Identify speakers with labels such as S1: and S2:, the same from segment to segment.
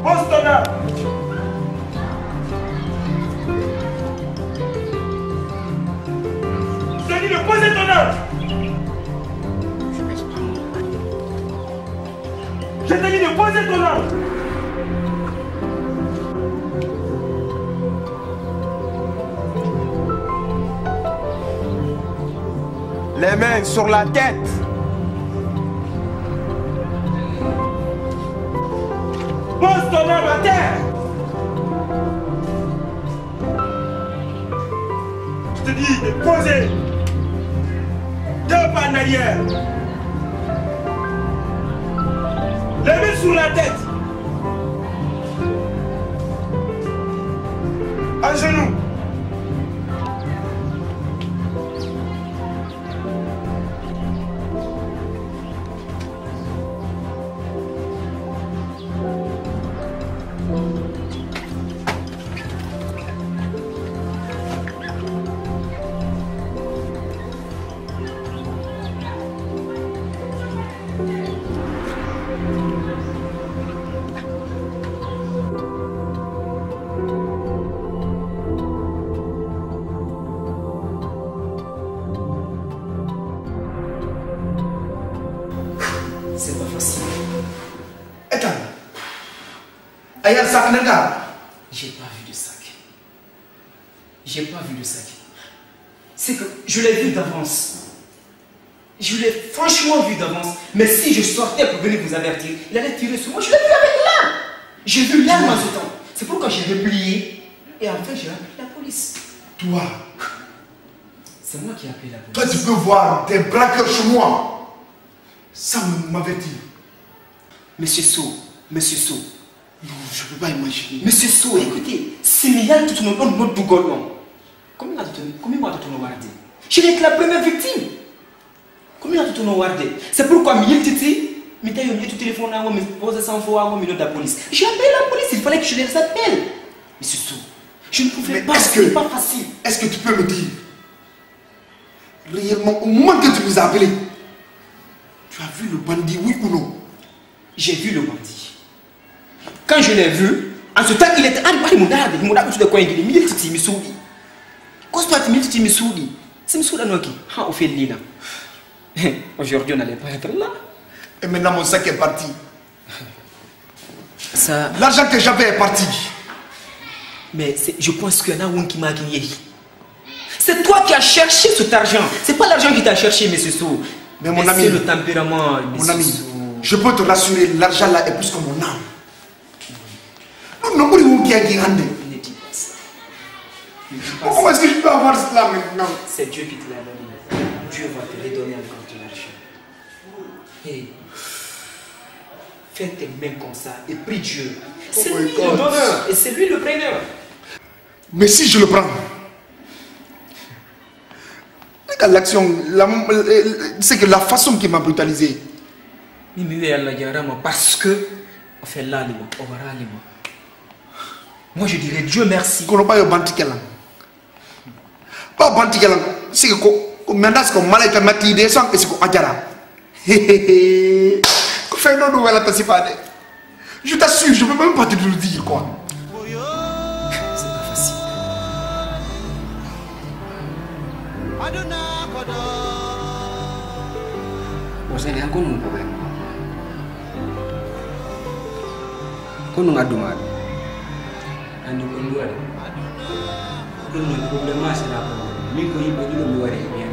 S1: Pose ton arme. Je te dis de poser ton arme. Je te dis de poser ton arme.
S2: Les mains sur la tête.
S1: Pose ton arme à terre. Je te dis de poser. 2 pas en arrière. Les mains sur la tête. À genoux.
S3: C'est pas facile.
S4: Attends. Aïe, sac, nanga.
S3: J'ai pas vu de sac. J'ai pas vu de sac. C'est que je l'ai vu d'avance. Je l'ai franchement vu d'avance. Mais si je sortais pour venir vous avertir, il allait tirer sur moi. Je l'ai vu avec l'arme. J'ai vu l'arme en ce temps. C'est pourquoi j'ai replié. Et enfin, j'ai appelé la police.
S4: Toi,
S3: C'est moi qui ai appelé la police.
S4: toi, tu peux voir des braqueurs chez moi. Ça m'avertit.
S3: Monsieur So, Monsieur So.
S4: Non, je ne peux pas imaginer.
S3: Monsieur So, écoutez, c'est Miguel tout le monde du Golon. Combien de temps wardé? Je n'ai que la première victime. Combien de temps wardé? C'est pourquoi Miguel Titi, mais t'as eu tout téléphone à moi, mais pose ça en fois à de la police. J'ai appelé la police, il fallait que je les appelle. Monsieur So, je ne pouvais pas, c'est pas facile.
S4: Est-ce que tu peux me dire, réellement, au moment que tu nous as appelés, tu as vu le bandit, oui ou non?
S3: J'ai vu le bandit. Quand je l'ai vu, en ce temps, il était en bas de mon arbre. Il m'a dit de quoi il est Miguel Titi Missouri. Qu'est-ce que tu Titi Missouri? C'est Missouri qui a fait l'île. Aujourd'hui, on n'allait pas être là.
S4: Et maintenant, mon sac est parti.
S3: Ça...
S4: L'argent que j'avais est parti.
S3: Mais je pense qu'il y en a un qui m'a gagné. C'est toi qui as cherché cet argent. C'est pas l'argent qui t'a cherché, monsieur Sou.
S4: Mais mon ami,
S3: c'est le tempérament,
S4: mon ami, je peux te rassurer, l'argent là est plus que mon âme. Nous n'avons pas qui a gagné.
S3: Ne dis pas ça.
S4: Comment est-ce que je peux avoir cela maintenant?
S3: C'est Dieu qui te l'a donné. Dieu va te redonner encore ton argent. Hey. Fais tes mains comme ça et prie Dieu. C'est lui le donneur et c'est lui le preneur.
S4: Mais si je le prends, l'action, c'est que la façon qui m'a brutalisé.
S3: Parce que on fait là, moi je dirais Dieu merci.
S4: Pas Bantikelan, c'est que maintenant c'est comme Malika Mati des sangs et c'est que Adjara. Je t'assure, je ne peux même pas te le dire quoi.
S3: C'est pas facile. Vous allez encore nous parler. Kono ngadumar. Andi ko luare. Kono problema c'est la problème. Mi ko yibe dilo mi wari bien.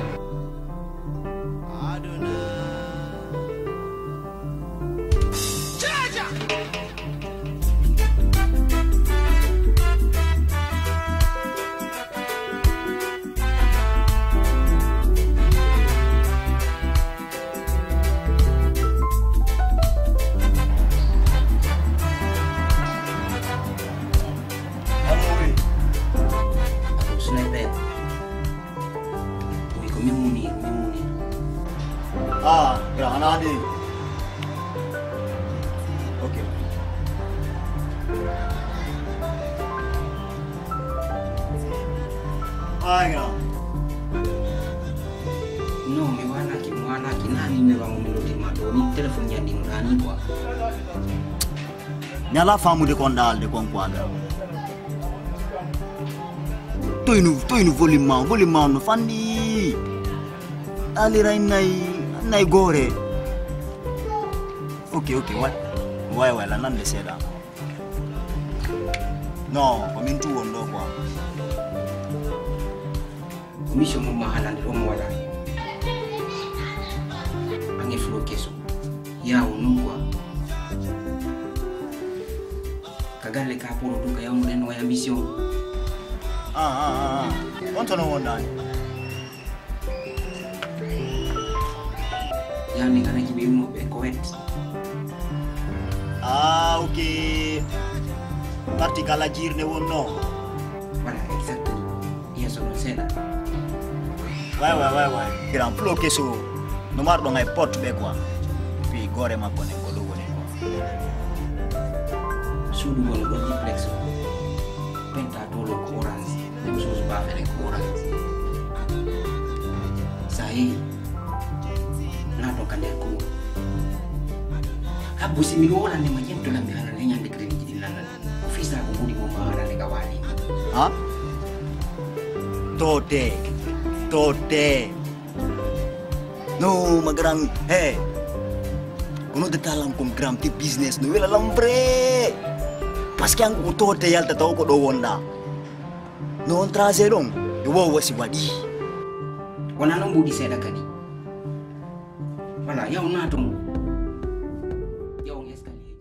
S5: Ah, ya anak dia. Okey. Ah, ya.
S3: No, mwana ki nani me wangu melodi madoni telephone ya dino nani kwa.
S5: Nyala famu de kondal de konkwada. To inu volume no fandi. Alira nai gore. Okay, what? Why la nande seda. No, komintu ondo kwa.
S3: Komisho mo mahala ndiro mo wala. Ange flo keso. Ya unugwa. Kagale ka puro duka ya uneno ya mission.
S5: Onto no wonda.
S3: Yani kana kibiuno be koet.
S5: Okay. Parti kala jirne wonno.
S3: Voilà, exactement. Yes, on sait là.
S5: Ouais. Grand flow keso. No mardo ngai pot be kwa. Puis gore ma kone kolo woni.
S3: Sudu gono do duplex. Penta tolo ko orange. Même chose ba fere ko orange. Sai. Na to kande ko. Habu si miona ne majento la mihana ne nyande kredit dilana. Ofisa ko budi ko mahana ne kawali.
S5: Ha? Tote. No, magrang. Hey. Kuno detalang kum gram ti business no wela lambre. Pas que ang tote yalta taw ko do wonda. No on traze dong. Yo wasi wadi.
S3: Wana no budi seda kadi. Wala ya una to. Ya on escalier.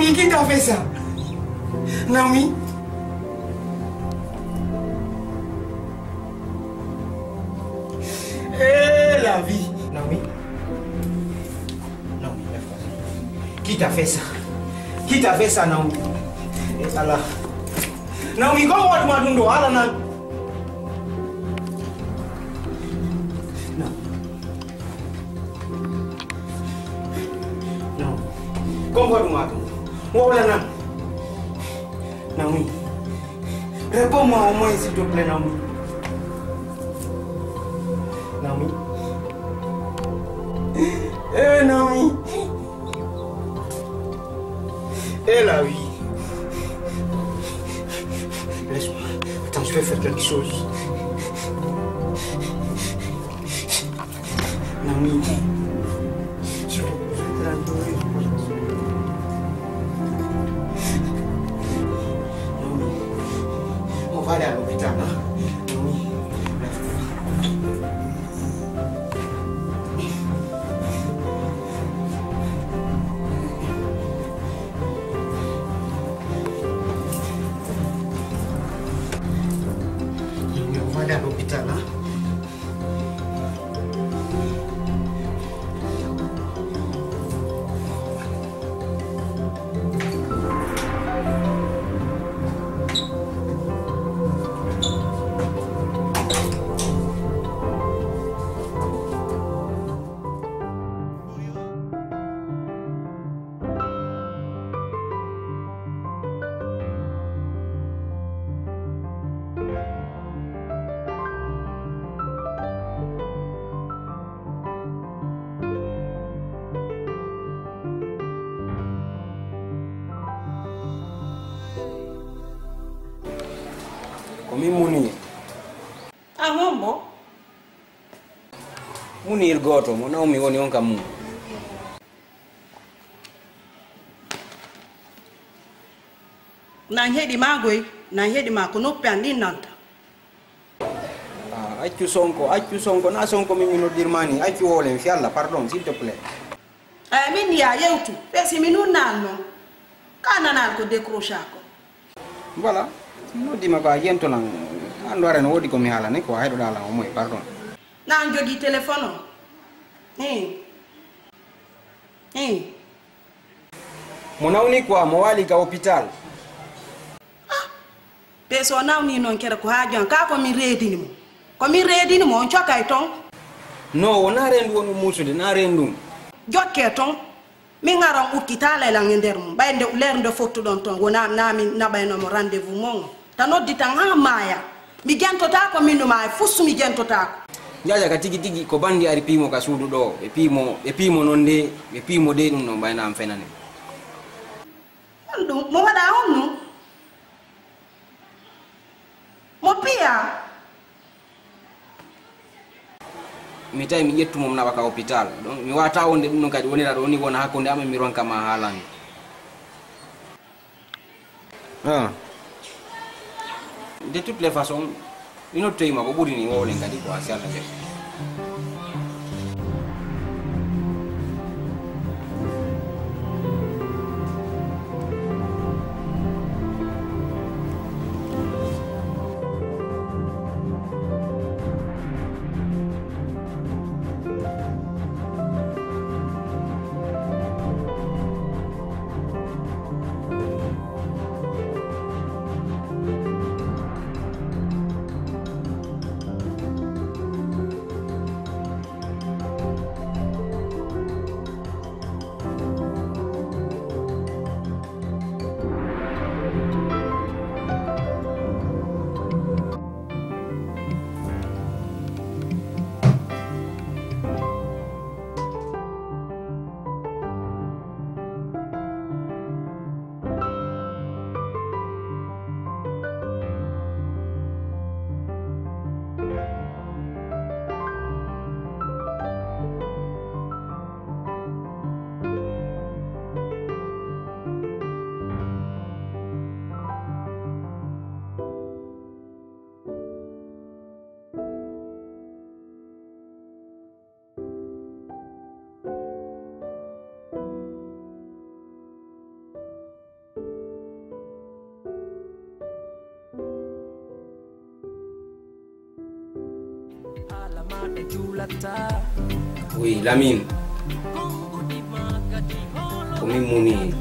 S4: Naomi, qui t'a fait ça? Naomi? Eh, la vie. Naomi? Naomi, lève-toi. Qui t'a fait ça? Qui t'a fait ça, Naomi? Eh, Allah. Naomi, comment tu m'as dit? Allah, Naomi. Comment tu m'as dit? Naomi, réponds-moi au moins s'il te plaît, Naomi. Naomi. Eh, Naomi. Eh, la vie. Laisse-moi. Attends, je vais faire quelque chose. Naomi. Je vais te rendre. On va aller à l'hôpital, hein? Oui. On va aller à l'hôpital, hein?
S3: Komi Munir.
S6: Ah, mambo?
S3: Munir goto, mo Naomi woni on kam.
S6: Na hedi magoy, na hedi mako no pandi nanta.
S3: Ah, accu sonko, na sonko mi no dirmani, accu wolem fi Allah, pardon, s'il te plaît.
S6: Min ya yewtu, pesi minu nanno. Kana nan ko décrocher ko.
S3: Voilà. No dima ko yento lan andore no wodi ko mi hala ne ko haydo dala o moy pardon.
S6: Na jogi téléphone o.
S3: Mo nawni ko mo wali ka hôpital.
S6: Peso nawni non kera ko hajon ka ko mi redini mo. Ko mi redini mo on chokay ton.
S3: No, na rendu wonu musude na rendu.
S6: Jokke ton. Mi ngaran hôpital la ngender mo. Bayde lernde foto don ton wona nami nabayno mo rendez-vous mon. Tanoddi tan ha maya. Mi gentota ko minno ma fussu mi gentota ko.
S3: Jaja ka tigi ko bandi ari pimo ka sudu do e pimo non de e pimo de dum no bayna am fenane.
S6: Mo wada honno. Mo pia.
S3: Mi tay mi yettu mom na baka hôpital. Donc mi wata wonde dum non kadi wonira do ni wona hakkunde am mi ron kama halani. De toutes les façons, une autre time ko buri ni wolen kadi ko asiala be. Oui, Lamine. Comme Mouni.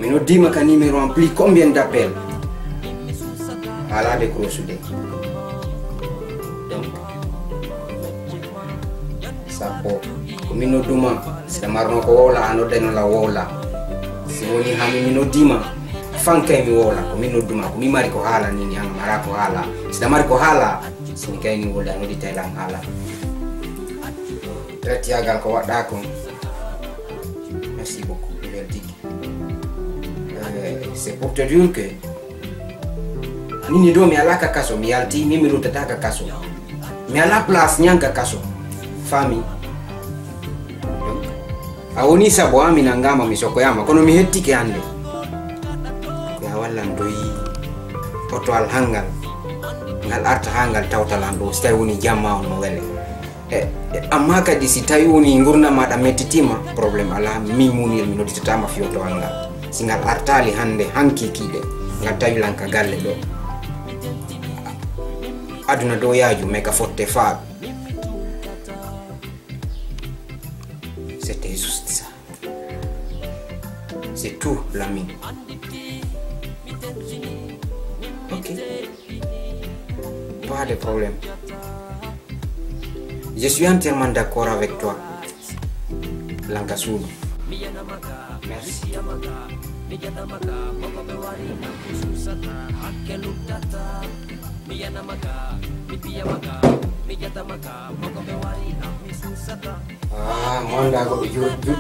S3: Mais nous disons qu'un numéro remplit combien d'appels? À la décrocher. Donc, ça peut. Comme nous disons, c'est marrant que wola, nous donnons la wola. Si on y a mis nous disons, fanke mi wola. Comme nous disons, comme mari ko hala nini ang mara ko hala. Si mari ko hala, si ni kay ni wola nous dit telang hala. Traite agal ko wadako. Merci beaucoup, Verdict. C'est pour te dire que nini do mi alaka kaso mi alti mimi ro tataka kaso mi ala place nyanga kaso fami awoni sabo ami nangama misoko yama kono mi hettike ande ya walla ndoi poto al hangal ngal arta hangal tawtalando stay woni jamma on no wele amma kadi si tawi woni ngurna mada mettitima problem ala mi munil mi noditama fioto hangal singal artali hande hanki kide ngal tawi lanka galle do aduna do yaaju meka fotte fa. C'était juste ça. C'est tout, l'ami. Ok. Pas de problème. Je suis entièrement d'accord avec toi, Lankasuno. Merci.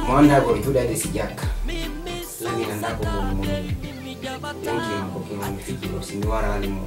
S3: Mwanda go juda de sijaka. Lami nandako mo. Thank you kwa kima mfikiro. Siniwara alimu.